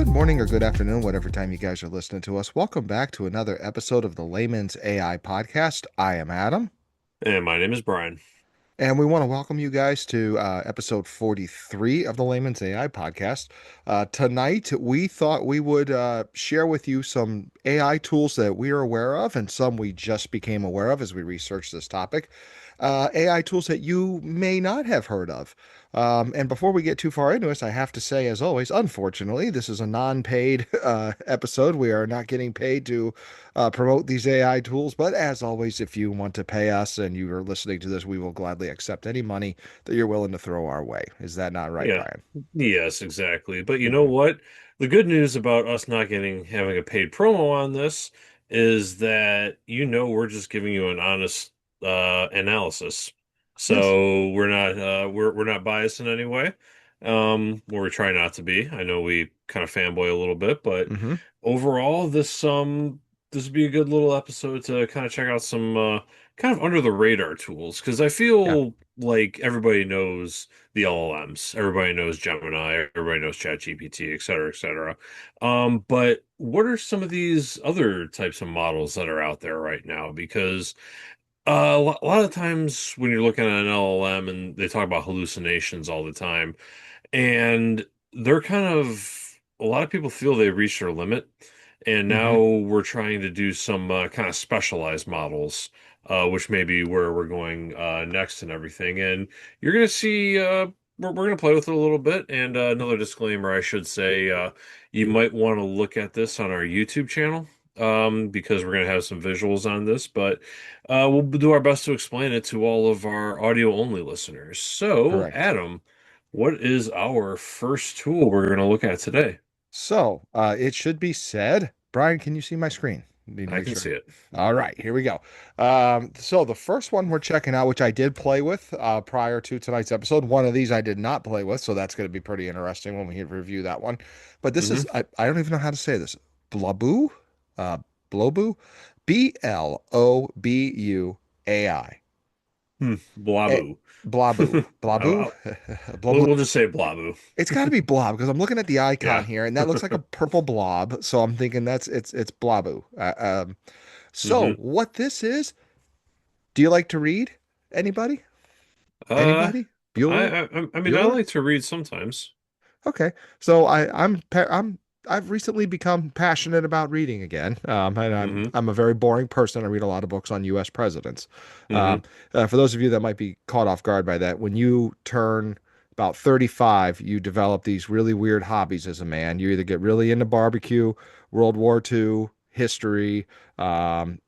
Good morning or good afternoon, whatever time you guys are listening to us. Welcome back to another episode of the Layman's AI podcast. I am Adam, And my name is Brian. and we want to welcome you guys to episode 43 of the Layman's AI podcast. Tonight, we thought we would share with you some AI tools that we are aware of and some we just became aware of as we researched this topic. AI tools that you may not have heard of. And before we get too far into this, I have to say, as always, unfortunately, this is a non-paid episode. We are not getting paid to promote these AI tools. But as always, if you want to pay us and you are listening to this, we will gladly accept any money that you're willing to throw our way. Is that not right, Yeah. Brian? Yes, exactly. But you know Mhm. what? The good news about us not getting having a paid promo on this is that we're just giving you an honest analysis. Yes. So we're not biased in any way. We're trying not to be. I know we kind of fanboy a little bit, but Hmm. overall this would be a good little episode to kind of check out some kind of under the radar tools because I Yeah. feel like everybody knows the LLMs. Everybody knows Gemini, everybody knows ChatGPT, et cetera, et cetera. But what are some of these other types of models that are out there right now? Because a lot of times when you're looking at an LLM and they talk about hallucinations all the time, and they're kind of, a lot of people feel they reached their limit. And Hmm. now we're trying to do some kind of specialized models, which may be where we're going next and everything. And you're going to see, we're going to play with it a little bit. And another disclaimer, I should say, you might want to look at this on our YouTube channel because we're going to have some visuals on this. But we'll do our best to explain it to all of our audio only listeners. So, Correct. Adam, what is our first tool we're going to look at today? So it should be said, Brian, can you see my screen? Need to I make can sure. see it. All right, here we go. So the first one we're checking out, which I did play with prior to tonight's episode, one of these I did not play with, so that's going to be pretty interesting when we review that one. But this is, Hmm. I don't even know how to say this. Blobu? Uh, Blobu? Blobu AI. Blabu. Blabu. Blabu? Blablu. We'll just say Blabu. It's got to be blob because I'm looking at the icon Yeah. here, and that looks like a purple blob. So I'm thinking it's Blobu. So Hmm. what this is? Do you like to read? Anybody? Uh, Anybody? Bueller? I mean, I Bueller? like to read sometimes. Okay. So I've recently become passionate about reading again. And Hmm. I'm a very boring person. I read a lot of books on U.S. presidents. Hmm. Um, for those of you that might be caught off guard by that, when you turn about 35, you develop these really weird hobbies as a man. You either get really into barbecue, World War II, history, um,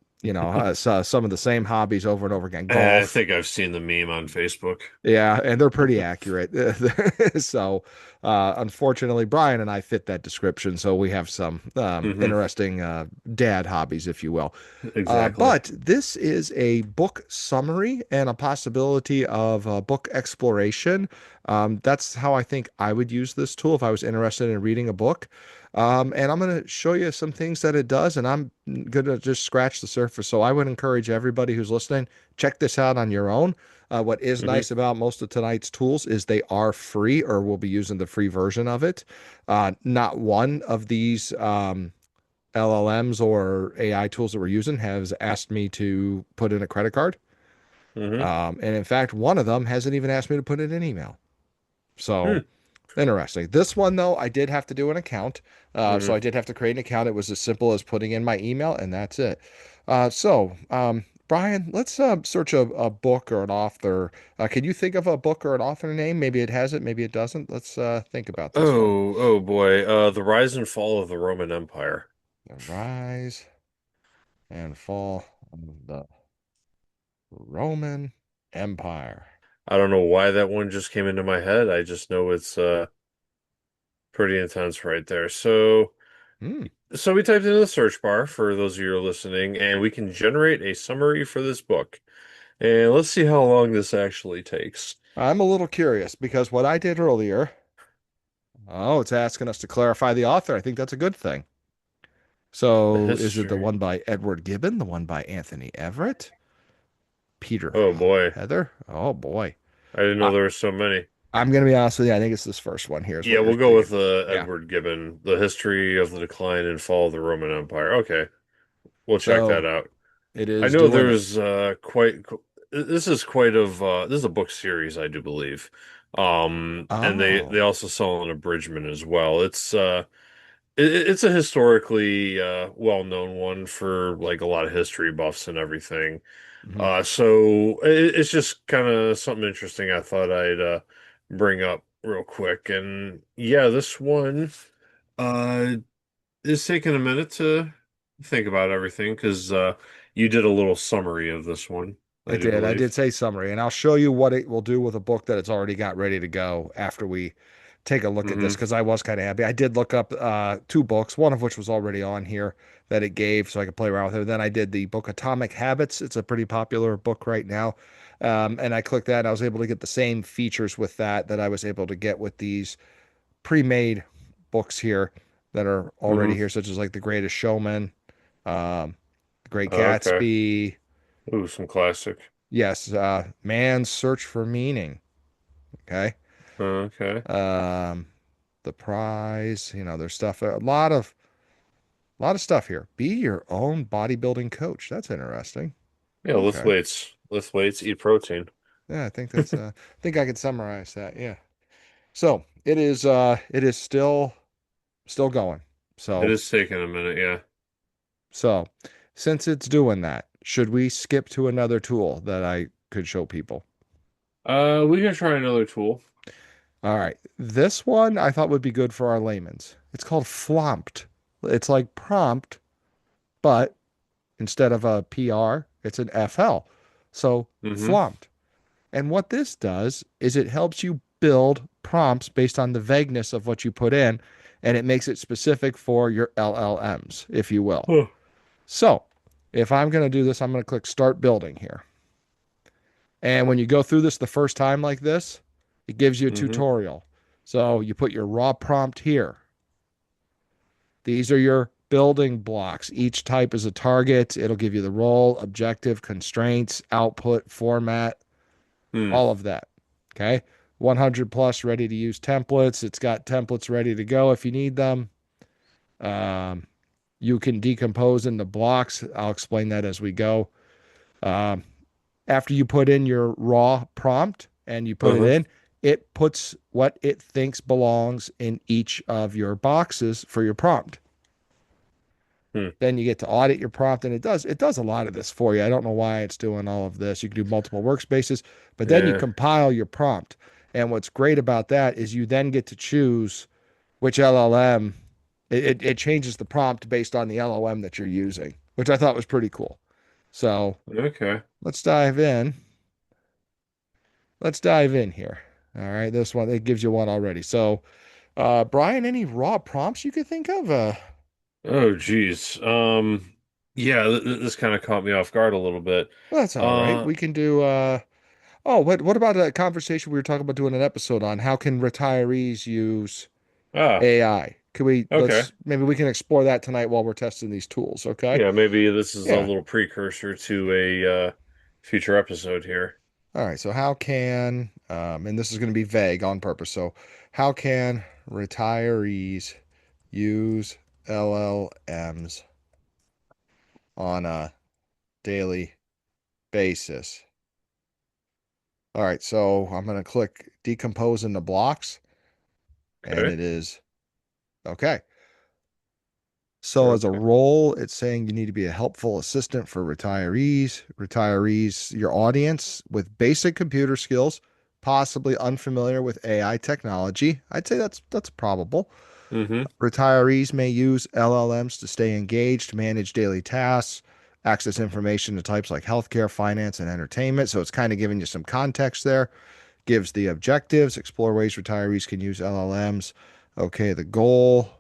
so some of the same hobbies over and over again, I golf. think I've seen the meme on Facebook. Yeah, and they're pretty accurate. So, unfortunately, Brian and I fit that description, so we have some Hmm. interesting dad hobbies, if you will. Exactly. But this is a book summary and a possibility of book exploration. That's how I think I would use this tool if I was interested in reading a book. And I'm going to show you some things that it does, and I'm going to just scratch the surface. So I would encourage everybody who's listening, check this out on your own. What is Hmm. nice about most of tonight's tools is they are free, or we'll be using the free version of it. Not one of these LLMs or AI tools that we're using has asked me to put in a credit card. Hmm. And in fact, one of them hasn't even asked me to put in an email. So interesting. This one, though, I did have to do an account. So Hmm. I did have to create an account. It was as simple as putting in my email, and that's it. Brian, let's search a book or an author. Can you think of a book or an author name? Maybe it has it, maybe it doesn't. Let's think about this one. Oh boy. The rise and fall of the Roman Empire. The Rise and Fall of the Roman Empire. I don't know why that one just came into my head. I just know it's pretty intense right there. Hmm. So we typed in the search bar for those of you who are listening, and we can generate a summary for this book. And let's see how long this actually takes. I'm a little curious because what I did earlier, oh, it's asking us to clarify the author. I think that's a good thing. The So is it the history. one by Edward Gibbon, the one by Anthony Everett, Peter Oh boy. Heather? Oh boy. I didn't know Uh, there were so many. I'm gonna be honest with you. I think it's this first one here is what Yeah, you're we'll go seeing. with Yeah. Edward Gibbon, The History of the Decline and Fall of the Roman Empire. Okay, we'll check that So out. it I is know doing it. there's this is quite of this is a book series, I do believe. And they Oh. also sell an abridgment as well. It's a historically well-known one for like a lot of history buffs and everything. Mhm. So it's just kind of something interesting I thought I'd bring up real quick. And yeah, this one uh is taking a minute to think about everything because you did a little summary of this one, I It do did. I did believe. say summary, and I'll show you what it will do with a book that it's already got ready to go after we take a look at this Hmm. because I was kind of happy. I did look up two books, one of which was already on here that it gave so I could play around with it. Then I did the book Atomic Habits. It's a pretty popular book right now. And I clicked that and I was able to get the same features with that I was able to get with these pre-made books here that are already Hmm. here, such as like The Greatest Showman, um, The Great Okay. Gatsby. Ooh, some classic. Yes, Man's Search for Meaning. Okay. Okay. Um, The Prize, there's stuff, a lot of stuff here. Be your own bodybuilding coach. That's interesting. Yeah, lift Okay. weights. Lift weights, eat protein. Yeah, I think I think I could summarize that. Yeah. So it is still going. It So is taking a minute, yeah. so since it's doing that, should we skip to another tool that I could show people? We can try another tool. All right. This one I thought would be good for our layman's. It's called Flompt. It's like prompt, but instead of a PR, it's an FL. So Hmm. Flompt. And what this does is it helps you build prompts based on the vagueness of what you put in, and it makes it specific for your LLMs, if you will. Huh. So if I'm going to do this, I'm going to click Start Building here. And when you go through this the first time like this, it gives you a Hmm. tutorial. So you put your raw prompt here. These are your building blocks. Each type is a target. It'll give you the role, objective, constraints, output, format, Hmm. all of that. Okay. 100 plus ready to use templates. It's got templates ready to go if you need them. Um, you can decompose into blocks. I'll explain that as we go. Um, After you put in your raw prompt and you put it Uh-huh. in, it puts what it thinks belongs in each of your boxes for your prompt. Hmm. Then you get to audit your prompt, and it does a lot of this for you. I don't know why it's doing all of this. You can do multiple workspaces, but then you Yeah. compile your prompt. And what's great about that is you then get to choose which LLM. It changes the prompt based on the LLM that you're using, which I thought was pretty cool. So Okay. let's dive in. Let's dive in here. All right, this one it gives you one already. So, Brian, any raw prompts you could think of? Oh, geez. Yeah, this kind of caught me off guard a little bit. Well, that's all right. Uh, We can do. Oh, what about a conversation we were talking about doing an episode on how can retirees use ah, AI? Could we okay. let's maybe we can explore that tonight while we're testing these tools, okay? Yeah, maybe this is a Yeah. little precursor to a future episode here. All right. So how can and this is going to be vague on purpose. So how can retirees use LLMs on a daily basis? All right. So I'm going to click decompose into blocks and Okay. it is okay. So, as a Okay. role, it's saying you need to be a helpful assistant for retirees, your audience with basic computer skills, possibly unfamiliar with AI technology. I'd say that's probable. Mm-hmm. Retirees may use LLMs to stay engaged, manage daily tasks, access information to types like healthcare, finance, and entertainment. So, it's kind of giving you some context there. Gives the objectives, explore ways retirees can use LLMs. Okay, the goal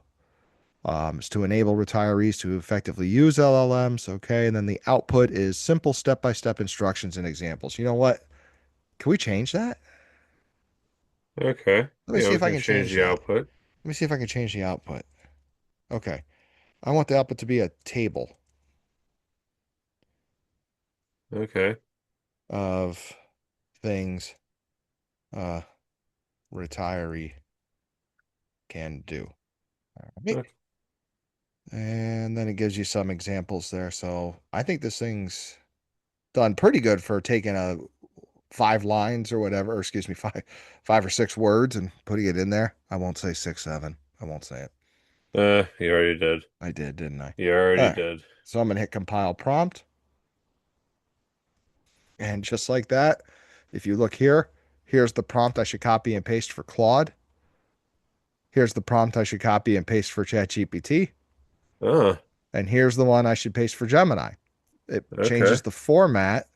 is to enable retirees to effectively use LLMs. Okay. And then the output is simple step by step instructions and examples. You know what? Can we change that? Okay. Let me Yeah, see we if I can can change change the that. output. Let me see if I can change the output. Okay. I want the output to be a table Okay. of things. Uh, retiree can do. All right. Okay. And then it gives you some examples there. So I think this thing's done pretty good for taking a 5 lines or whatever, or excuse me, five or six words and putting it in there. I won't say 6, 7. I won't say it. You already did. I did, didn't I? You All already right. did. So I'm gonna hit compile prompt, and just like that, if you look here, here's the prompt I should copy and paste for Claude. Here's the prompt I should copy and paste for ChatGPT. Oh, And here's the one I should paste for Gemini. It changes okay. the format,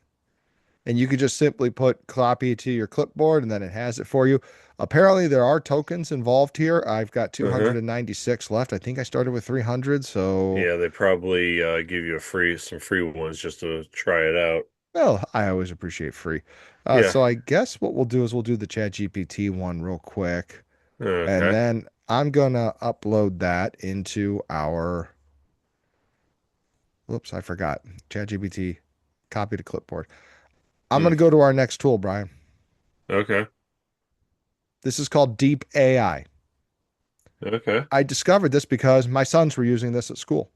and you could just simply put copy to your clipboard, and then it has it for you. Apparently, there are tokens involved here. I've got Uh-huh. 296 left. I think I started with 300. So, Yeah, they probably give you some free ones just to try it out. well, I always appreciate free. Yeah. So I guess what we'll do is we'll do the ChatGPT one real quick, and Okay. then I'm gonna upload that into our. Whoops, I forgot. ChatGPT, copy to clipboard. I'm Hmm. gonna go to our next tool, Brian. Okay. This is called Deep AI. Okay. I discovered this because my sons were using this at school.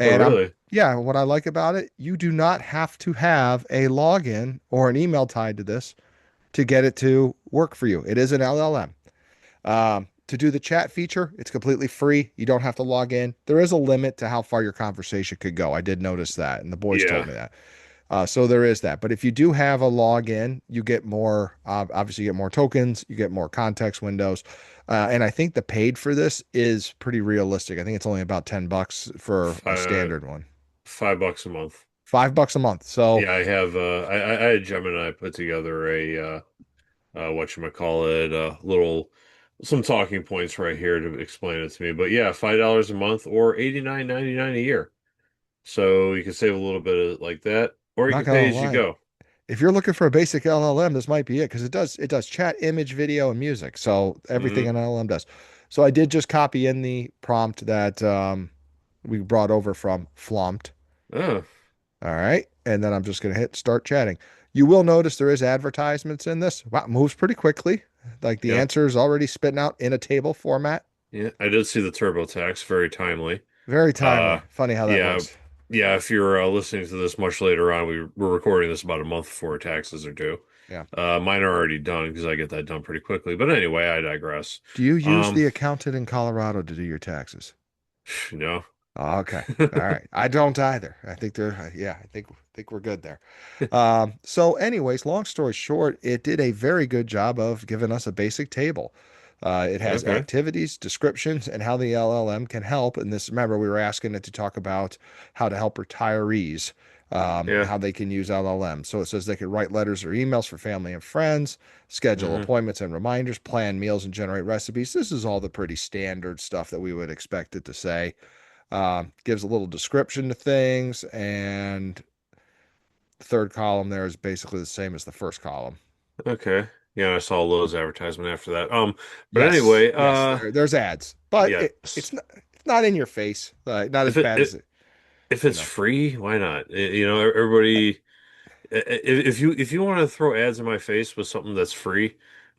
Oh, And really? yeah, what I like about it, you do not have to have a login or an email tied to this to get it to work for you. It is an LLM. To do the chat feature, it's completely free. You don't have to log in. There is a limit to how far your conversation could go. I did notice that, and the boys told Yeah. me that. So there is that. But if you do have a login, you get more, obviously, you get more tokens, you get more context windows. And I think the paid for this is pretty realistic. I think it's only about $10 for a Five, standard one, $5 a month. $5 a month. So, Yeah, I have I had Gemini put together a whatchamacallit, little some talking points right here to explain it to me. But yeah, $5 a month or 89.99 a year. So you can save a little bit of like that, or I'm you not can pay gonna as you lie. go. If you're looking for a basic LLM, this might be it because it does chat, image, video, and music. So everything Hmm. an LLM does. So I did just copy in the prompt that we brought over from Flompt. Oh, All right. And then I'm just going to hit start chatting. You will notice there is advertisements in this. Wow, it moves pretty quickly. Like the yeah. answer is already spitting out in a table format. Yeah, I did see the TurboTax, very timely. Very Uh, timely. Funny how that yeah, works. yeah. If you're listening to this much later on, we're recording this about a month before taxes are due. Yeah. Mine are already done because I get that done pretty quickly. But anyway, I digress. Do you use Um, the accountant in Colorado to do your taxes? you know, Oh, okay. All right. I don't either. I think yeah, I think we're good there. So anyways, long story short, it did a very good job of giving us a basic table. It has okay, activities, descriptions, and how the LLM can help. And this, remember, we were asking it to talk about how to help retirees, yeah, how they can use LLM. So it says they could write letters or emails for family and friends, schedule hmm appointments and reminders, plan meals, and generate recipes. This is all the pretty standard stuff that we would expect it to say. Gives a little description to things, and the third column there is basically the same as the first column. okay, yeah. I saw Lowe's advertisement after that. But Yes, anyway, yes, there's ads, but it's yes. not in your face, not as If it, bad as it it, if you it's know. free, why not? You know, everybody. If you want to throw ads in my face with something that's free,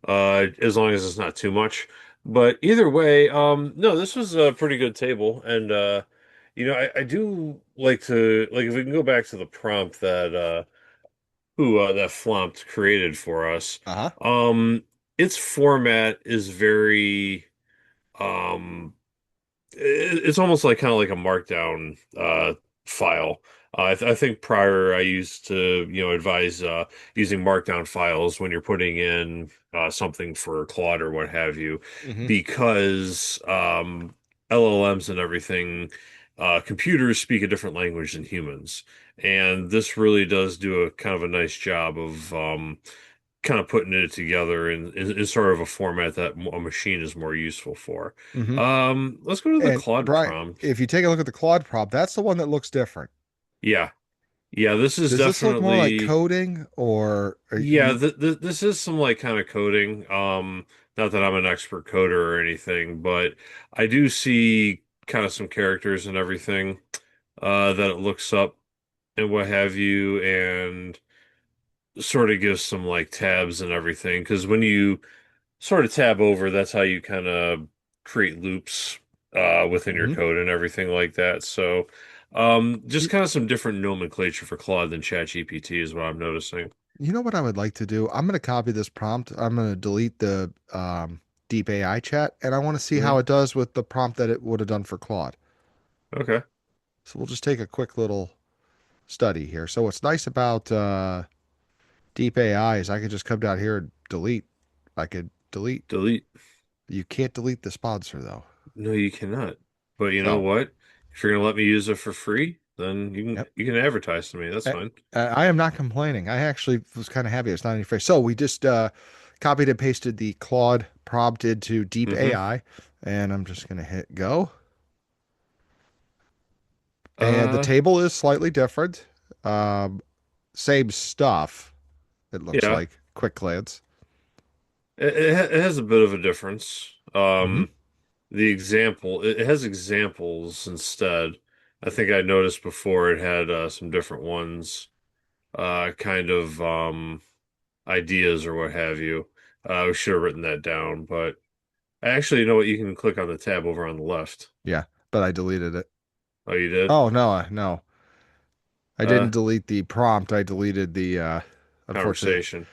as long as it's not too much. But either way, no, this was a pretty good table, and you know, I do like to like if we can go back to the prompt that who that Flompt created for us. Uh-huh. Um, its format is very um it's almost like kind of like a markdown file. I think prior I used to, you know, advise using markdown files when you're putting in something for Claude or what have you, Hmm. because LLMs and everything, computers speak a different language than humans, and this really does do a kind of a nice job of kind of putting it together in sort of a format that a machine is more useful for. Hmm. Let's go to the And Claude Brian, prompt. if you take a look at the Claude prompt, that's the one that looks different. Yeah. Yeah, this is Does this look more like definitely coding, or are yeah, you? this is some like kind of coding. Not that I'm an expert coder or anything, but I do see kind of some characters and everything that it looks up and what have you, and sort of gives some like tabs and everything. Because when you sort of tab over, that's how you kind of create loops within your Hmm. code and everything like that. So just You, kind of some different nomenclature for Claude than ChatGPT is what I'm noticing. you know what I would like to do? I'm going to copy this prompt. I'm going to delete the deep AI chat, and I want to see how Hmm. it does with the prompt that it would have done for Claude. Okay. So we'll just take a quick little study here. So what's nice about deep AI is I could just come down here and delete. I could delete. Delete. You can't delete the sponsor though. No, you cannot. But you know So, what? If you're gonna let me use it for free, then yep. you can advertise to me. That's I, fine. I am not complaining. I actually was kind of happy. It's not any free. So we just copied and pasted the Claude prompt into deep Hmm. AI, and I'm just going to hit go. And the Uh, table is slightly different. Um, Same stuff, it looks yeah. like. Quick glance. It has a bit of a difference. Hmm. It has examples instead. I think I noticed before it had some different ones, kind of ideas or what have you. We should have written that down, but actually, you know what? You can click on the tab over on the left. Yeah, but I deleted it. Oh, you did? Oh, no, no. I Uh, didn't delete the prompt. I deleted unfortunately, Conversation.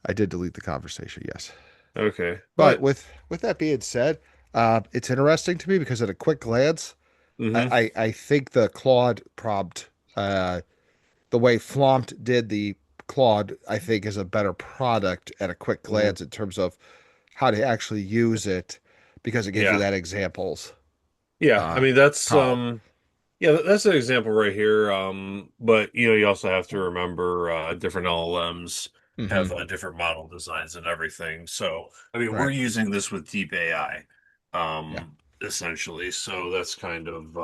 I did delete the conversation, yes. Okay, But but with that being said, it's interesting to me because at a quick glance, hmm I think the Claude prompt, uh, the way Flompt did the Claude, I think is a better product at a quick hmm glance in terms of how to actually use it because it gives you yeah, that examples yeah. I uh, mean, that's column. yeah, that's an example right here. But you know, you also have to remember different LLMs Hmm. have different model designs and everything. So, I mean, we're Right. using this with deep AI, Yeah. essentially. So that's kind of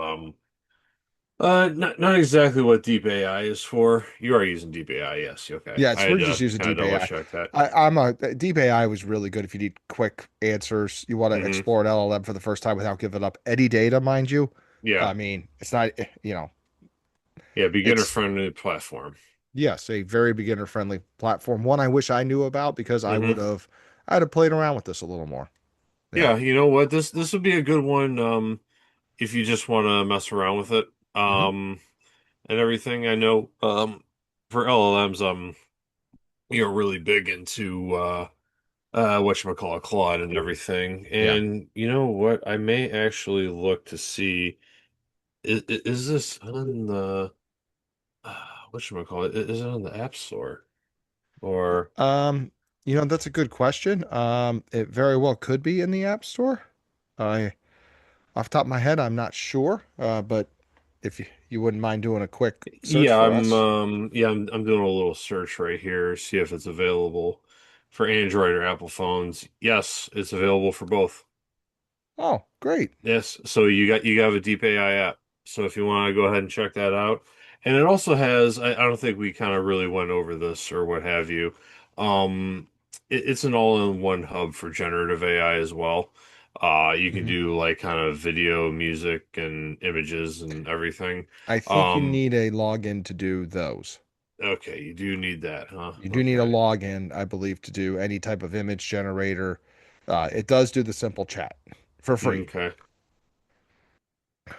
not exactly what deep AI is for. You are using deep AI, yes. Okay, I Yes, we're had just to using kind of deep double AI. check that. I'm a deep AI was really good if you need quick answers. You want to Hmm. explore an LLM for the first time without giving up any data, mind you. Yeah, I mean, it's not, yeah, beginner it's friendly platform. yes, a very beginner friendly platform. One I wish I knew about because Hmm. I'd have played around with this a little more. Yeah. Yeah, you know what? This would be a good one. If you just want to mess around with it, Hmm. and everything. I know, for LLMs, really big into whatchamacallit, Claude and everything. Yeah. And you know what? I may actually look to see is this on the whatchamacallit? Is it on the App Store or Um, that's a good question. It very well could be in the App Store. I Off the top of my head, I'm not sure. But if you wouldn't mind doing a quick search yeah, for us. I'm doing a little search right here, see if it's available for Android or Apple phones. Yes, it's available for both. Oh, great. Yes, so you have a Deep AI app. So if you want to go ahead and check that out. And it also has, I don't think we kind of really went over this or what have you. Um it's an all-in-one hub for generative AI as well. You can Hmm. do like kind of video, music, and images and everything. I think you Um need a login to do those. okay, you do need that, huh? You do need a Okay. login, I believe, to do any type of image generator. It does do the simple chat for free. Okay.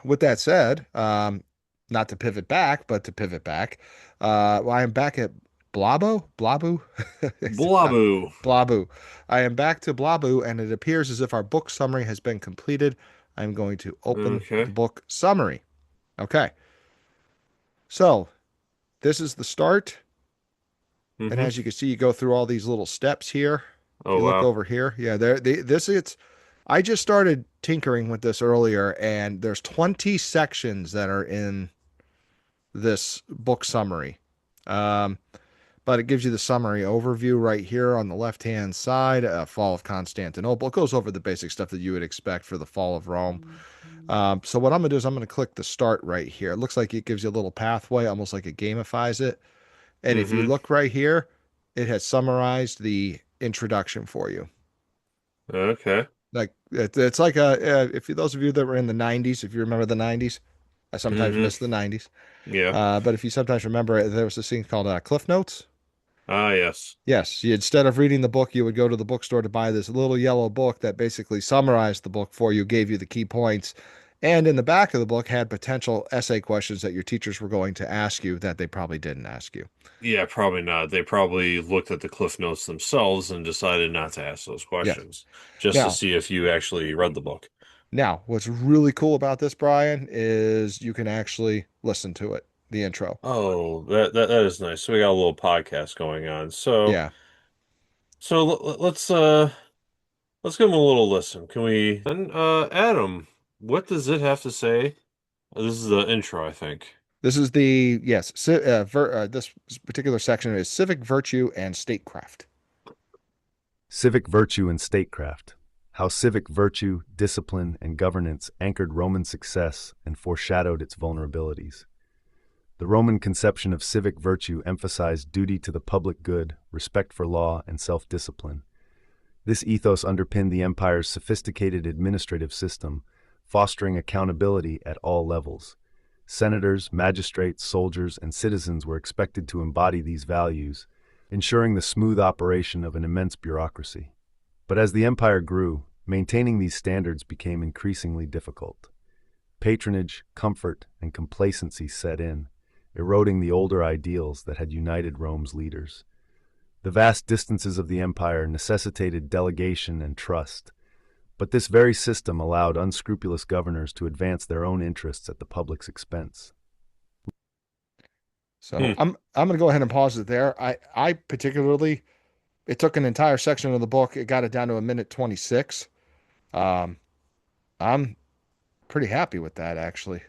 With that said, not to pivot back, but to pivot back, well, I am back at Blobu. Blobu. Blobu. I am back to Blobu, and it appears as if our book summary has been completed. I'm going to open the Okay. book summary. Okay, so this is the start. And Mm-hmm. as you can see, you go through all these little steps here. If Oh you look wow. over here, yeah, this it's. I just started tinkering with this earlier, and there's 20 sections that are in this book summary. Um, but it gives you the summary overview right here on the left hand side. Fall of Constantinople. It goes over the basic stuff that you would expect for the fall of Rome. So what I'm gonna do is I'm gonna click the start right here. It looks like it gives you a little pathway, almost like it gamifies it. And if you Mm-hmm. look right here, it has summarized the introduction for you. Okay. Like it's like if those of you that were in the 90s, if you remember the 90s, I sometimes Mm-hmm. miss the 90s. Yeah. But if you sometimes remember, there was this thing called Cliff Notes. Ah, yes. Yes, instead of reading the book, you would go to the bookstore to buy this little yellow book that basically summarized the book for you, gave you the key points, and in the back of the book had potential essay questions that your teachers were going to ask you that they probably didn't ask you. Yeah, probably not. They probably looked at the Cliff Notes themselves and decided not to ask those Yes. questions, just to Now, see if you actually read the book. what's really cool about this, Brian, is you can actually listen to it, the intro. Oh, that is nice. So we got a little podcast going on. Yeah. Let's give them a little listen. Can we then Adam, what does it have to say? This is the intro, I think. This is yes, this particular section is civic virtue and statecraft. Civic virtue and statecraft. How civic virtue, discipline, and governance anchored Roman success and foreshadowed its vulnerabilities. The Roman conception of civic virtue emphasized duty to the public good, respect for law, and self-discipline. This ethos underpinned the empire's sophisticated administrative system, fostering accountability at all levels. Senators, magistrates, soldiers, and citizens were expected to embody these values, ensuring the smooth operation of an immense bureaucracy. But as the empire grew, maintaining these standards became increasingly difficult. Patronage, comfort, and complacency set in, eroding the older ideals that had united Rome's leaders. The vast distances of the empire necessitated delegation and trust, but this very system allowed unscrupulous governors to advance their own interests at the public's expense. So Hmm. I'm going to go ahead and pause it there. I particularly it took an entire section of the book. It got it down to a minute 26. Um, I'm pretty happy with that actually.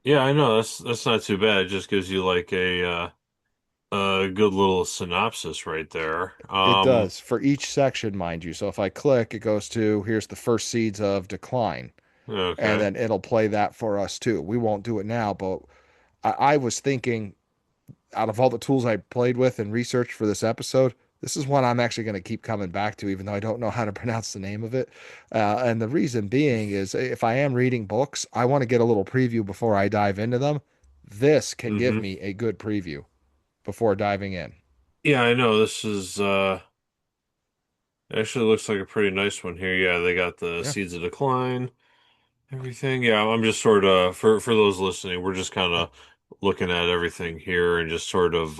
Yeah, I know that's not too bad. It just gives you like a good little synopsis right there. It does for each section, mind you. So if I click, it goes to here's the first seeds of decline, and Okay. then it'll play that for us too. We won't do it now, but I was thinking out of all the tools I played with and researched for this episode, this is one I'm actually going to keep coming back to, even though I don't know how to pronounce the name of it. And the reason being is if I am reading books, I want to get a little preview before I dive into them. This can give Hmm. me a good preview before diving in. Yeah, I know this is actually looks like a pretty nice one here. Yeah, they got the Yeah. Seeds of Decline. Everything, yeah, I'm just sort of for those listening, we're just kind Yeah. of looking at everything here and just sort of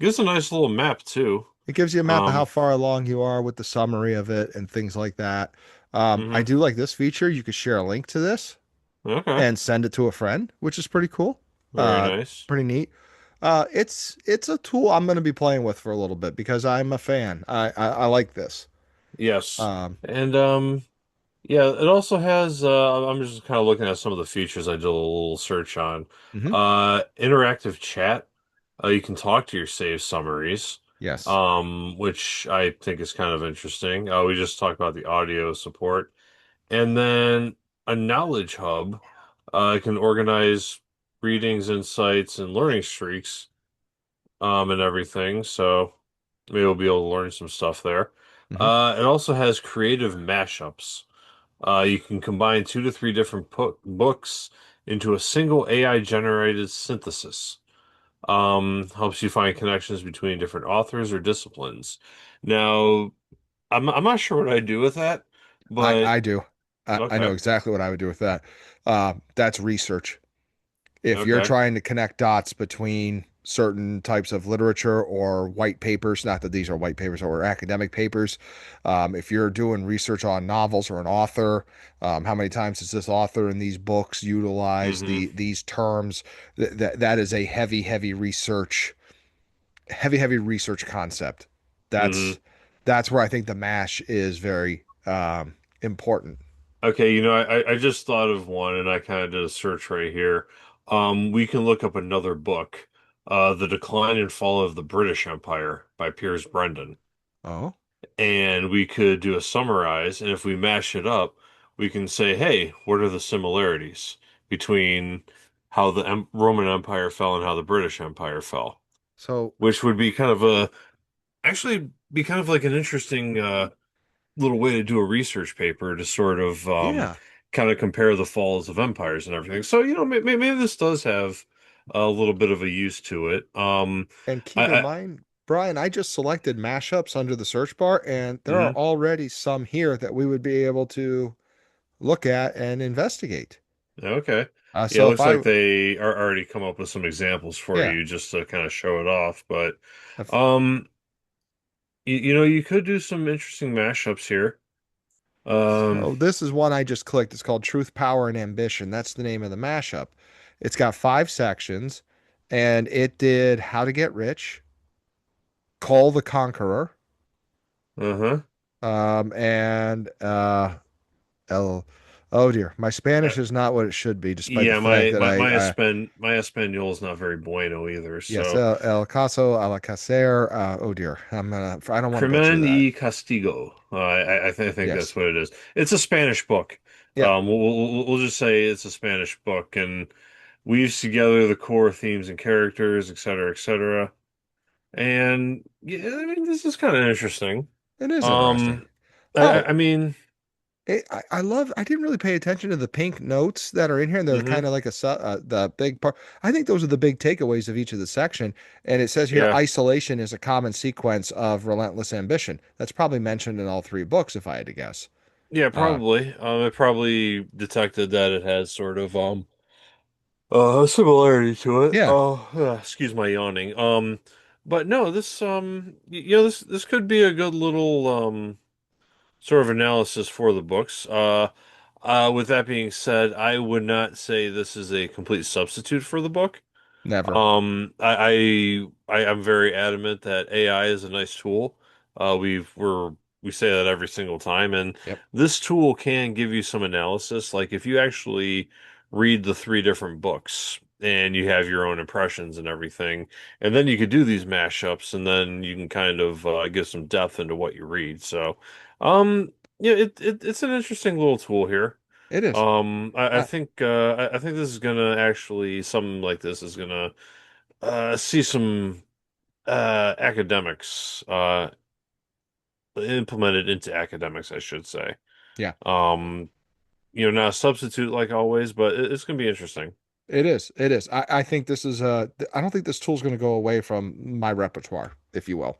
gives a nice little map too. It gives you a map of how Um, far along you are with the summary of it and things like that. I hmm do like this feature. You could share a link to this Okay, and send it to a friend, which is pretty cool. very Uh, nice. Pretty neat. It's a tool I'm going to be playing with for a little bit because I'm a fan. I like this. Yes, Um, and yeah, it also has. I'm just kind of looking at some of the features I did a little search on. mhm. Interactive chat. You can talk to your save summaries, Yes. which I think is kind of interesting. We just talked about the audio support. And then a knowledge hub can organize readings, insights, and learning streaks and everything. So maybe we'll be able to learn some stuff there. Hmm. It also has creative mashups. You can combine two to three different books into a single AI generated synthesis. Helps you find connections between different authors or disciplines. Now, I'm not sure what I do with that, but I do. I know okay, exactly what I would do with that. That's research. If you're okay. trying to connect dots between certain types of literature or white papers, not that these are white papers or academic papers, if you're doing research on novels or an author, how many times does this author in these books utilize hmm these terms? That is a heavy research concept. hmm That's that's where I think the mash is very important. Okay, I just thought of one and I kind of did a search right here. We can look up another book, The Decline and Fall of the British Empire by Piers Brendan. Oh, And we could do a summarize, and if we mash it up, we can say, hey, what are the similarities between how the Roman Empire fell and how the British Empire fell? so Which would be actually be kind of like an interesting little way to do a research paper to sort of yeah. kind of compare the falls of empires and everything. So, maybe this does have a little bit of a use to it. And keep in I mind, Brian, I just selected mashups under the search bar, and there are Hmm. already some here that we would be able to look at and investigate. Okay. Yeah, it So if looks like I, they are already come up with some examples for yeah, you just to kind of show it off. But if, um, you know, you could do some interesting mashups here. Um, so this is one I just clicked. It's called Truth, Power, and Ambition. That's the name of the mashup. It's got 5 sections, and it did How to Get Rich, Call the Conqueror, uh-huh. and El. Oh dear, my Spanish is not what it should be, despite the Yeah, fact that my Espanol is not very bueno either. yes, So El Caso a la Caser. Oh dear, I don't want to butcher Crimen that. y Castigo. I think that's Yes, what it is. It's a Spanish book. yeah, We'll just say it's a Spanish book and weaves together the core themes and characters, et cetera, et cetera. And yeah, I mean, this is kind of interesting. it is interesting. Um, Oh, I mean, I love. I didn't really pay attention to the pink notes that are in here, and they're hmm kind of like the big part. I think those are the big takeaways of each of the section. And it says here, yeah, isolation is a common sequence of relentless ambition. That's probably mentioned in all 3 books, if I had to guess. yeah, Uh, probably. It probably detected that it has sort of similarity to it. yeah, Oh, excuse my yawning. But no, this you know, this could be a good little sort of analysis for the books. With that being said, I would not say this is a complete substitute for the book. never. I'm very adamant that AI is a nice tool. We say that every single time, and Yep. this tool can give you some analysis. Like if you actually read the 3 different books and you have your own impressions and everything, and then you could do these mashups, and then you can kind of give some depth into what you read. So, yeah, it's an interesting little tool here. It is. I Uh, think I think this is gonna actually something like this is gonna see some academics implemented into academics, I should say. yeah. Um, you know, not a substitute like always, but it's gonna be interesting. It is. It is. I think this is I don't think this tool's going to go away from my repertoire, if you will.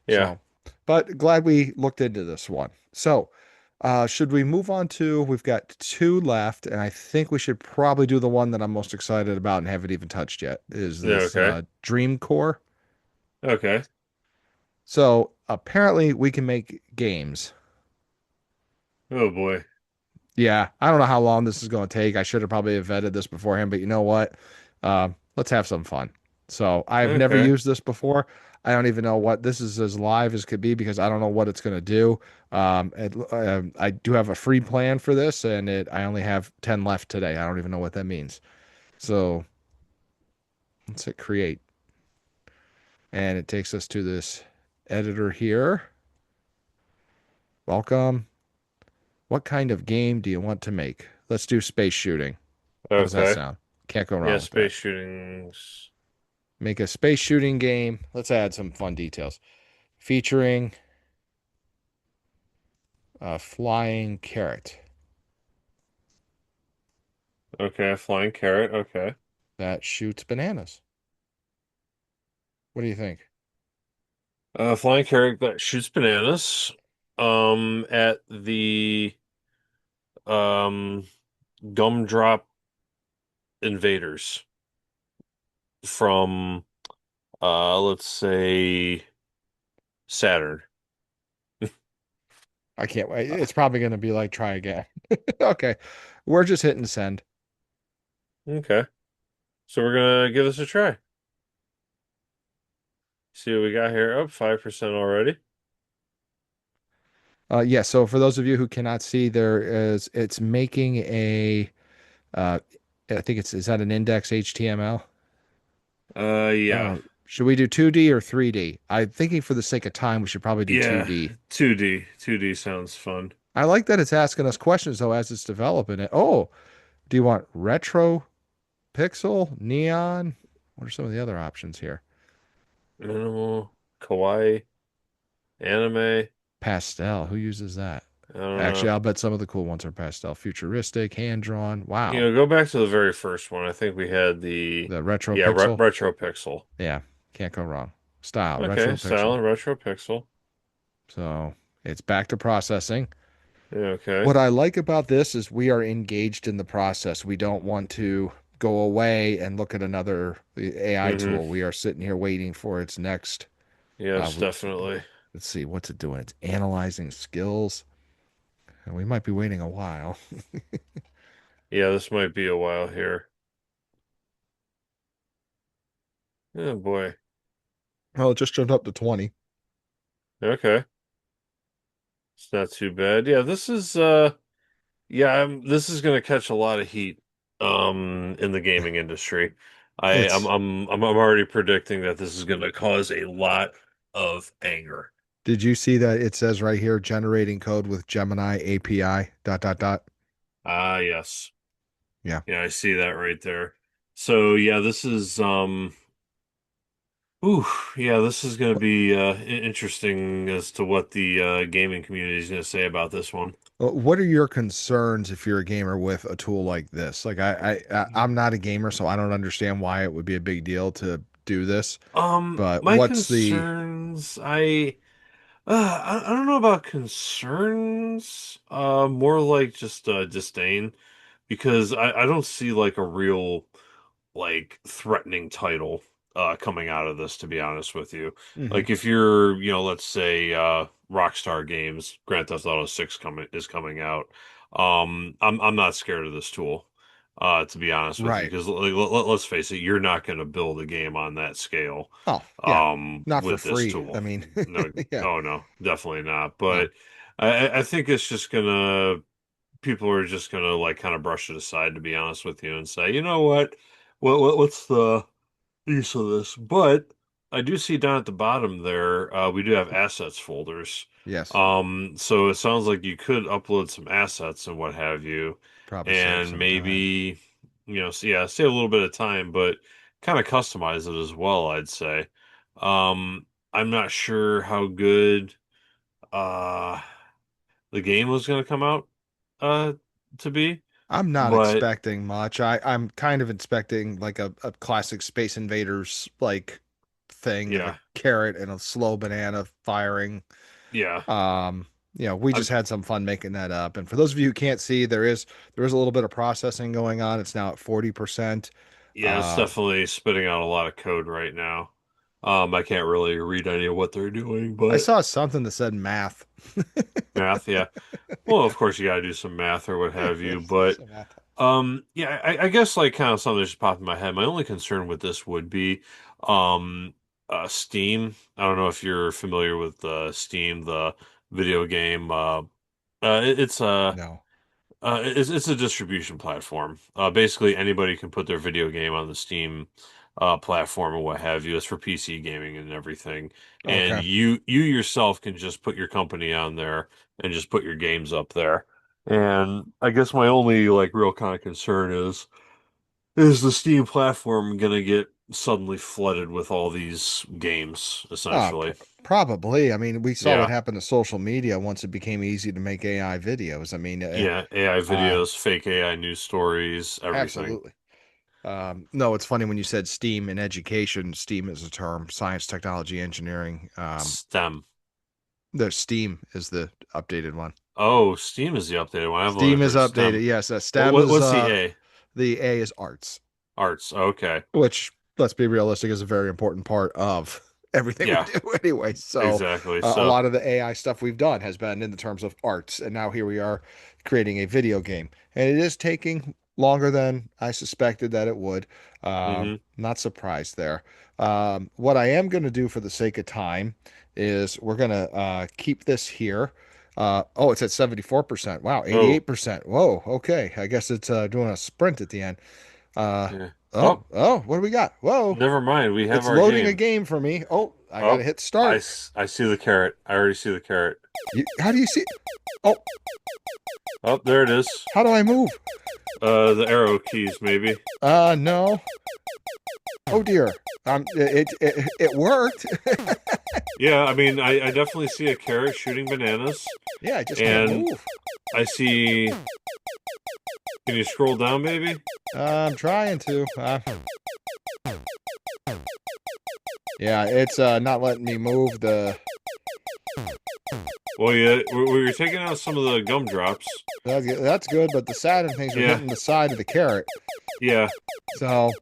Yeah. So, but glad we looked into this one. So, should we move on to, we've got 2 left, and I think we should probably do the one that I'm most excited about and haven't even touched yet, is Yeah. this Okay. DreamCore. Okay. So apparently we can make games. Oh boy. Yeah, I don't know how long this is going to take. I should have probably vetted this beforehand, but you know what? Let's have some fun. So I've never Okay. used this before. I don't even know what this is as live as could be because I don't know what it's going to do. I do have a free plan for this, and I only have 10 left today. I don't even know what that means. So let's hit create, and it takes us to this editor here. Welcome. What kind of game do you want to make? Let's do space shooting. How does that Okay. sound? Can't go Yeah. wrong with that. Space shootings. Make a space shooting game. Let's add some fun details. Featuring a flying carrot Okay. Flying carrot. Okay. that shoots bananas. What do you think? Flying carrot that shoots bananas. At the um gumdrop invaders from let's say Saturn. I can't wait. It's probably going to be like try again. Okay. We're just hitting send. Okay. So we're gonna give this a try. See what we got here. Up 5% already. Yeah, so for those of you who cannot see, it's making uh, I think is that an index HTML? Yeah. Should we do 2D or 3D? I'm thinking for the sake of time, we should probably do Yeah. 2D. 2D. 2D sounds fun. I like that it's asking us questions though as it's developing it. Oh, do you want retro, pixel, neon? What are some of the other options here? Minimal, kawaii, anime. Pastel. Who uses that? I don't Actually, know. I'll bet some of the cool ones are pastel. Futuristic, hand drawn. You Wow. know, go back to the very first one. I think we had the The retro yeah, pixel. retro pixel. Yeah, can't go wrong. style, Okay, retro style pixel. and retro pixel. So it's back to processing. Yeah, okay. What I like about this is we are engaged in the process. We don't want to go away and look at another AI Mm-hmm. tool. We are sitting here waiting for its next. Yes, Uh, definitely. let's see, what's it doing? It's analyzing skills. And we might be waiting a while. Yeah, this might be a while here. Oh boy. Well, it just jumped up to 20. Okay. It's not too bad. Yeah, this is this is gonna catch a lot of heat in the gaming industry. It's I'm already predicting that this is gonna cause a lot of anger. Did you see that it says right here generating code with Gemini API dot dot dot? Ah, yes. Yeah. Yeah, I see that right there. So yeah, this is ooh, yeah, this is gonna be interesting as to what the gaming community is gonna say about this one. What are your concerns if you're a gamer with a tool like this? Like I'm not a gamer, so I don't understand why it would be a big deal to do this. But My what's the concerns, I don't know about concerns, more like just disdain because I don't see like a real like threatening title coming out of this, to be honest with you. Mhm. Like if you're, let's say Rockstar Games, Grand Theft Auto 6 coming out. I'm not scared of this tool. To be honest with you, Right. because let's face it, you're not going to build a game on that scale Oh, yeah. Not for with this free. tool. I mean, No, yeah. oh no, definitely not. No. But I think it's just gonna people are just gonna like kind of brush it aside, to be honest with you, and say, you know what, what's the use of this? But I do see down at the bottom there, we do have assets folders. Yes. So it sounds like you could upload some assets and what have you, Probably save and some time. maybe, yeah, save a little bit of time, but kind of customize it as well, I'd say. I'm not sure how good uh the game was going to come out uh to be, I'm not but expecting much. I'm kind of expecting like a classic Space Invaders like thing of a yeah, carrot and a slow banana firing. yeah. Um, we I'm just had some fun making that up. And for those of you who can't see, there is a little bit of processing going on. It's now at 40%. Yeah, it's Uh, definitely spitting out a lot of code right now. I can't really read any of what they're doing, I but saw something that said math. math, yeah. Well, of course you gotta do some math or what have you, but Some math. yeah, I guess like kind of something that just popped in my head. My only concern with this would be um Steam. I don't know if you're familiar with Steam, the video game. It's No. it's a distribution platform. Basically, anybody can put their video game on the Steam platform or what have you. It's for PC gaming and everything. And Okay. you yourself can just put your company on there and just put your games up there. And I guess my only like real kind of concern is the Steam platform gonna get suddenly flooded with all these games, Pr essentially. Probably. I mean, we saw what Yeah. happened to social media once it became easy to make AI videos. I mean, Yeah, AI uh, videos, fake AI news stories, everything. absolutely. No, it's funny when you said STEAM in education. STEAM is a term, science, technology, engineering. STEM. The STEAM is the updated one. Oh, Steam is the updated one. I've only STEAM is heard updated. STEM. Yes, STEM is What's the A? the A is arts, Arts. Okay. which let's be realistic is a very important part of everything we Yeah, do anyway. So exactly. a So, lot of the AI stuff we've done has been in the terms of arts, and now here we are creating a video game, and it is taking longer than I suspected that it would. Not surprised there. What I am going to do for the sake of time is we're going to keep this here. Oh, it's at 74%. Wow, oh, 88%. Whoa, okay. I guess it's doing a sprint at the end. Uh, yeah. oh, Oh, oh, what do we got? Whoa, never mind. We have it's our loading a game. game for me. Oh, I gotta Oh, hit start. I see the carrot. I already see the carrot. How do you see? Oh, Oh, there it is. how do I move? The arrow keys, maybe. No. Oh dear. It worked. Yeah, I mean, I definitely see a carrot shooting bananas, Yeah, I just can't and move. I see. Can you scroll down, maybe? I'm trying to. Yeah, it's not letting me move the. Well, yeah, we're taking out some of the gumdrops. That's good, but the Saturn things are Yeah, hitting the side of the carrot. yeah, So,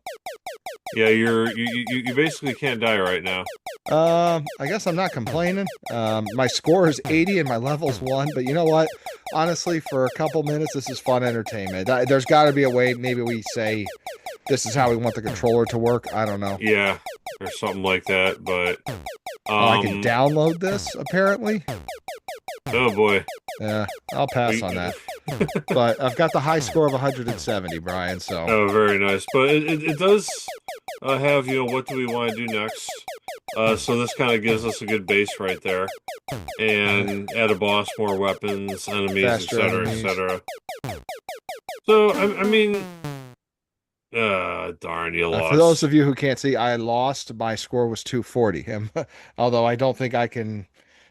yeah. You basically can't die right now. I guess I'm not complaining. My score is 80 and my level's 1, but you know what? Honestly, for a couple minutes, this is fun entertainment. There's got to be a way. Maybe we say this is how we want the controller to work. I don't know. Yeah, or something like that. But Oh, I can um, download this apparently. oh boy, Yeah, I'll pass on we. that. But I've got the high score of 170, Brian. So, Oh, very nice. But it does have, what do we want to do next? So this kind of gives us a good base right there. And add a boss, more weapons, enemies, faster etc., enemies. etc. So, I mean, darn, you For those lost. of you who can't see, I lost. My score was 240. Although I don't think I can.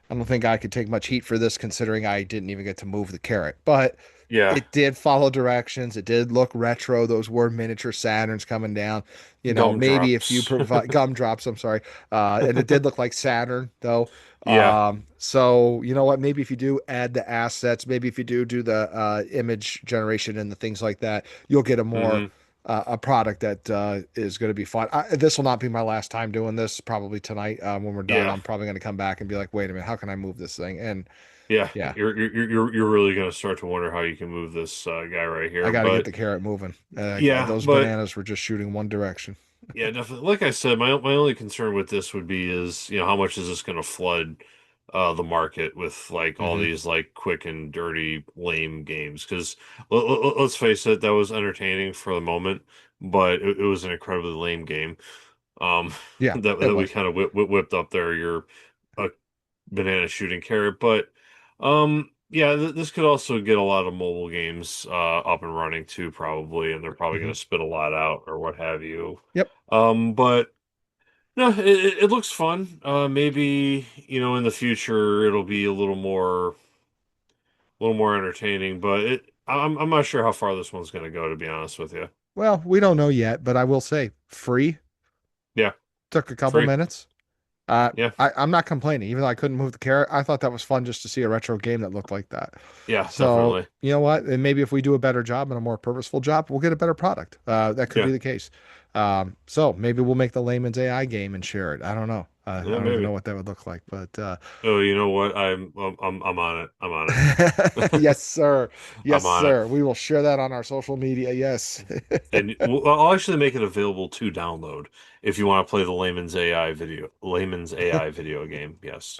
I don't think I could take much heat for this, considering I didn't even get to move the carrot. But Yeah, it did follow directions. It did look retro. Those were miniature Saturns coming down. Maybe if you gumdrops. provide gumdrops, I'm sorry. And it did look like Saturn, though. Yeah, So you know what? Maybe if you do add the assets, maybe if you do the image generation and the things like that, you'll get hmm a product that is going to be fun. This will not be my last time doing this. Probably tonight, when we're done, yeah, I'm probably going to come back and be like, "Wait a minute, how can I move this thing?" And yeah. yeah, You're really gonna start to wonder how you can move this guy right I here. got to get But the carrot moving. yeah, Those but bananas were just shooting one direction. yeah, definitely. Like I said, my only concern with this would be is, how much is this going to flood the market with like all Hmm. these like quick and dirty lame games? Because let's face it, that was entertaining for the moment, but it was an incredibly lame game. Um, Yeah, it that we was. kind of whipped up there. Your a banana shooting carrot, but yeah, this could also get a lot of mobile games up and running too, probably, and they're probably going Hmm. to spit a lot out or what have you. Yep. But no, it looks fun. Maybe, in the future it'll be a little more entertaining, but I'm not sure how far this one's going to go, to be honest with you. Well, we don't know yet, but I will say free. Yeah, Took a couple free. minutes. Yeah, I'm not complaining, even though I couldn't move the carrot. I thought that was fun just to see a retro game that looked like that. yeah, So, definitely. you know what? And maybe if we do a better job and a more purposeful job, we'll get a better product. That could be Yeah, the case. So maybe we'll make the layman's AI game and share it. I don't know. I yeah, don't even know maybe. what that would look like, but Oh, you know what? I'm on it. I'm on it. yes, sir. Yes, I'm on it. sir. We will share that on our social media. Yes. And I'll actually make it available to download if you want to play the layman's AI video game. Yes.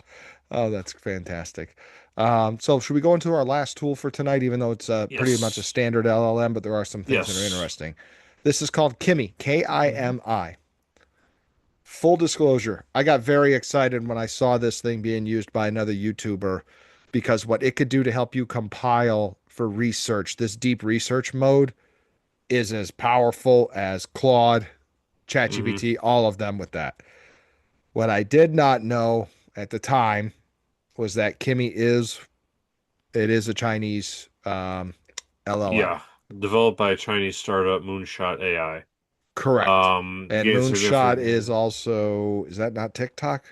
Oh, that's fantastic. So should we go into our last tool for tonight, even though it's pretty much a Yes. standard LLM, but there are some things that are Yes. interesting. This is called Kimi, hmm Kimi. Full disclosure, I got very excited when I saw this thing being used by another YouTuber because what it could do to help you compile for research, this deep research mode, is as powerful as Claude, hmm ChatGPT, all of them with that. What I did not know at the time was that Kimi is a Chinese LLM. Yeah. Developed by a Chinese startup, Moonshot AI. Correct. And Gained Moonshot is significant. also, is that not TikTok?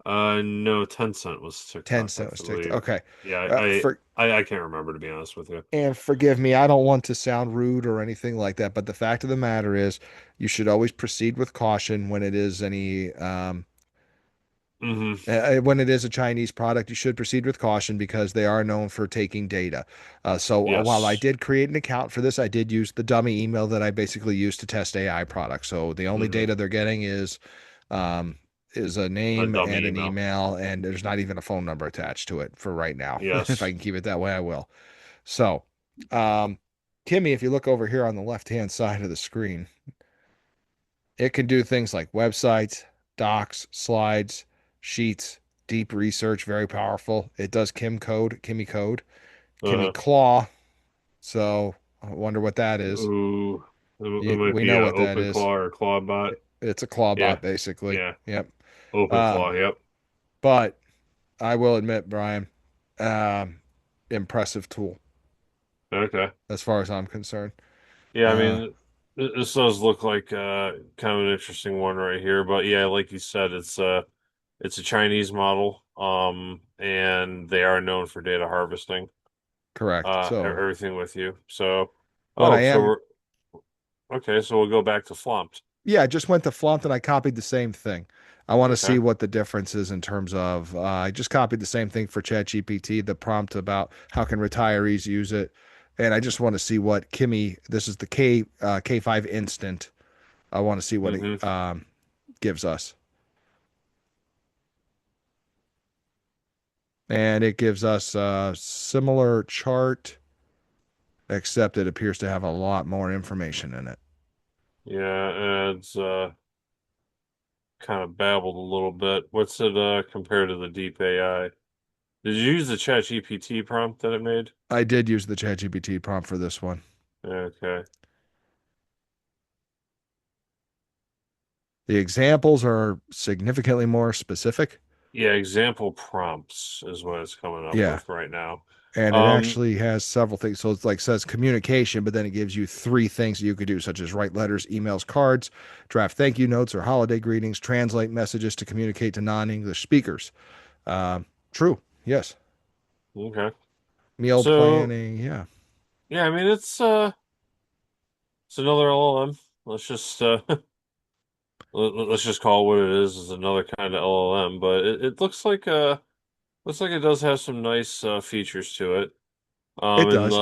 No, Tencent was TikTok, I Tencent was TikTok. believe. Okay. Yeah, Uh, I, for I, I can't remember to be honest with you. and forgive me, I don't want to sound rude or anything like that, but the fact of the matter is, you should always proceed with caution when it is any hmm when it is a Chinese product, you should proceed with caution because they are known for taking data. So while I Yes. did create an account for this, I did use the dummy email that I basically used to test AI products. So the only hmm data they're getting um, is a A name and dummy an email. email, and there's not even a phone number attached to it for right now. If I Yes. can keep it that way, I will. So, um, Kimmy, if you look over here on the left-hand side of the screen, it can do things like websites, docs, slides, sheets, deep research, very powerful. It does Kimi code, Kimi Uh-huh. claw. So I wonder what that is. Ooh, it might We be know a what that open is. claw or claw bot. It's a claw Yeah, bot, basically. yeah, Yep. open claw. Um, Yep. but I will admit, Brian, um, impressive tool Okay. as far as I'm concerned. Yeah, I Uh, mean. This does look like kind of an interesting one right here, but yeah, like you said, it's a Chinese model, and they are known for data harvesting, Correct. So everything with you. So, what I so am, we're okay. So we'll go back to Flompt. yeah, I just went to Flompt and I copied the same thing. I want to see Okay. what the difference is in terms of. I just copied the same thing for ChatGPT, the prompt about how can retirees use it, and I just want to see what Kimi. This is the K5 Instant. I want to see what it Hmm. gives us, and it gives us a similar chart, except it appears to have a lot more information in it. Yeah, it's kind of babbled a little bit. What's it compared to the deep AI? Did you use the ChatGPT prompt that it made? I did use the ChatGPT prompt for this one. Okay. The examples are significantly more specific. Yeah, example prompts is what it's coming up Yeah. with right now. And it Um, actually has several things. So it's like says communication, but then it gives you three things that you could do, such as write letters, emails, cards, draft thank you notes or holiday greetings, translate messages to communicate to non-English speakers. Uh, True. Yes. okay. Meal So planning. Yeah. yeah, I mean it's another LLM. Let's just let's just call it what it is another kind of LLM, but it looks like it does have some nice features to it. It And does.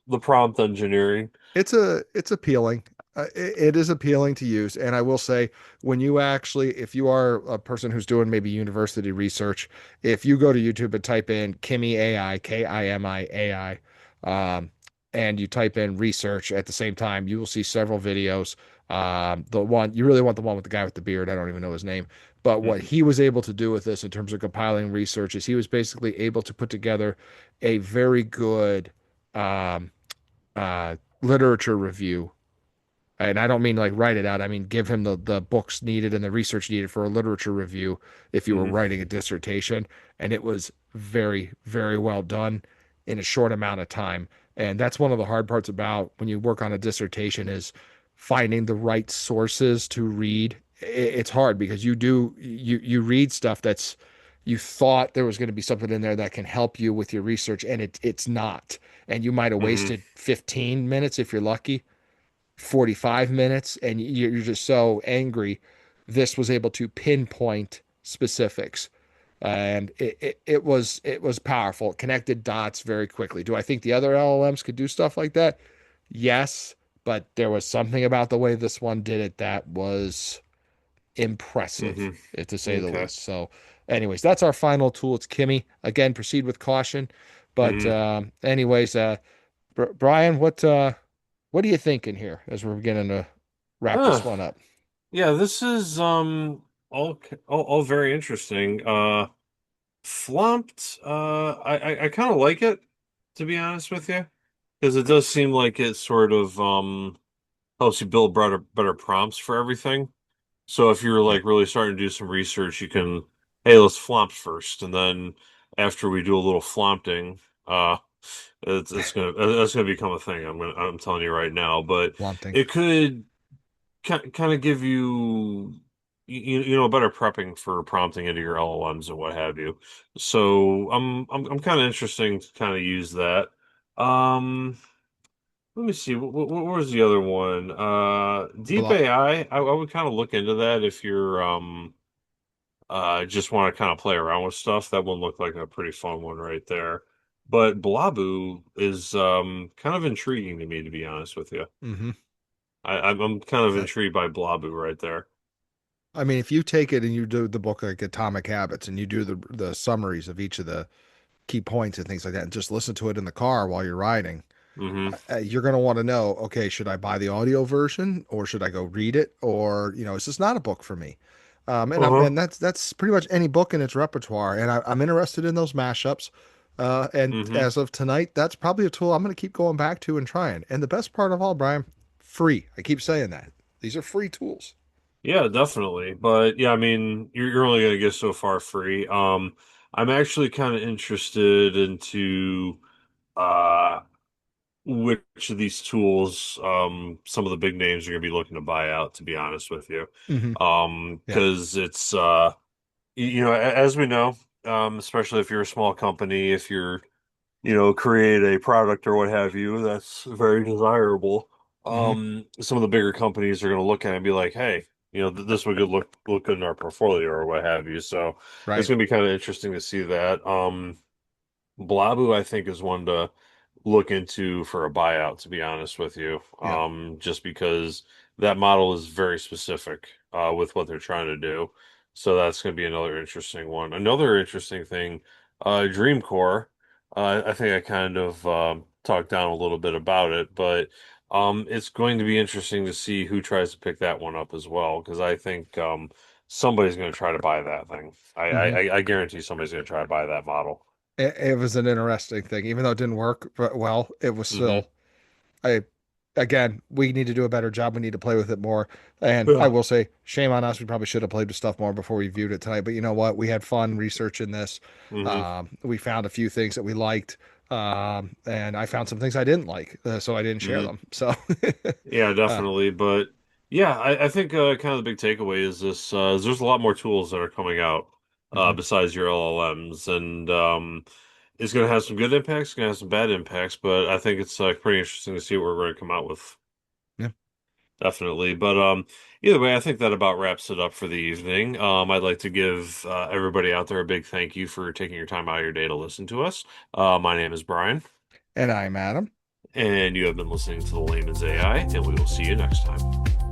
the prompt engineering. It's appealing. It is appealing to use, and I will say when you actually, if you are a person who's doing maybe university research, if you go to YouTube and type in Kimi AI, Kimi AI, and you type in research at the same time, you will see several videos. The one you really want the one with the guy with the beard. I don't even know his name, but what Mhm. he was able to do with this in terms of compiling research is he was basically able to put together a very good. Um, Literature review. And I don't mean like write it out. I mean give him the books needed and the research needed for a literature review if you were Mhm. writing a dissertation. And it was very, very well done in a short amount of time. And that's one of the hard parts about when you work on a dissertation is finding the right sources to read. It's hard because you read stuff that's you thought there was going to be something in there that can help you with your research, and it's not. And you might have Mhm. wasted 15 minutes if you're lucky, 45 minutes, and you're just so angry. This was able to pinpoint specifics, and it was powerful. It connected dots very quickly. Do I think the other LLMs could do stuff like that? Yes, but there was something about the way this one did it that was impressive, Mhm. to say the Okay. least. So, anyways, that's our final tool. It's Kimi. Again, proceed with caution. But Mhm. anyways, Brian, what are you thinking here as we're beginning to wrap Uh, this one up? yeah, this is all very interesting. Flompt, I kind of like it, to be honest with you, because it does seem like it sort of helps you build better prompts for everything. So if you're Yeah, like really starting to do some research, you can, hey, let's flompt first, and then after we do a little flompting, that's gonna become a thing. I'm telling you right now, but wanting. it could kind of give you you know better prepping for prompting into your LLMs and what have you. So I'm kind of interesting to kind of use that. Um, Let me see. What was the other one? Deep Blo- AI. I would kind of look into that if you're just want to kind of play around with stuff. That one looked like a pretty fun one right there. But Blobu is kind of intriguing to me, to be honest with you. mhm. I'm kind of That intrigued by Blobu right there. I mean, if you take it and you do the book like Atomic Habits and you do the summaries of each of the key points and things like that, and just listen to it in the car while you're riding, Hmm. you're going to want to know, okay, should I buy the audio version or should I go read it? Or, is this not a book for me? Uh-huh. And that's pretty much any book in its repertoire. And I'm interested in those mashups. And Hmm. as of tonight, that's probably a tool I'm going to keep going back to and trying. And the best part of all, Brian, free. I keep saying that. These are free tools. Yeah, definitely. But yeah, I mean, you're only gonna get so far free. I'm actually kind of interested into uh which of these tools some of the big names are going to be looking to buy out, to be honest with you. Hmm. Yeah. Because it's as we know, especially if you're a small company, if you're create a product or what have you, that's very desirable. Hmm. Some of the bigger companies are going to look at it and be like, hey, this would look good in our portfolio or what have you. So it's Right. going to be kind of interesting to see that. Blobu, I think, is one to look into for a buyout, to be honest with you. Yeah. Just because that model is very specific with what they're trying to do. So that's going to be another interesting one. Another interesting thing, DreamCore. I think I kind of talked down a little bit about it, but it's going to be interesting to see who tries to pick that one up as well, because I think somebody's going to try to buy that thing. I, Hmm. I guarantee somebody's going to try to buy that model. It was an interesting thing, even though it didn't work, but well, it was Hmm. still. I Again, we need to do a better job. We need to play with it more. And I Yeah. will say, shame on us. We probably should have played with stuff more before we viewed it tonight. But you know what? We had fun researching this. Hmm. We found a few things that we liked, and I found some things I didn't like, so I didn't share Hmm. them. So, Yeah, uh, definitely. But yeah, I think kind of the big takeaway is this: is there's a lot more tools that are coming out mhm, besides your LLMs, and it's going to have some good impacts, going to have some bad impacts. But I think it's pretty interesting to see what we're going to come out with. yeah. Definitely. But either way, I think that about wraps it up for the evening. I'd like to give everybody out there a big thank you for taking your time out of your day to listen to us. My name is Brian, And I'm Adam. and you have been listening to the Layman's AI, and we will see you next time.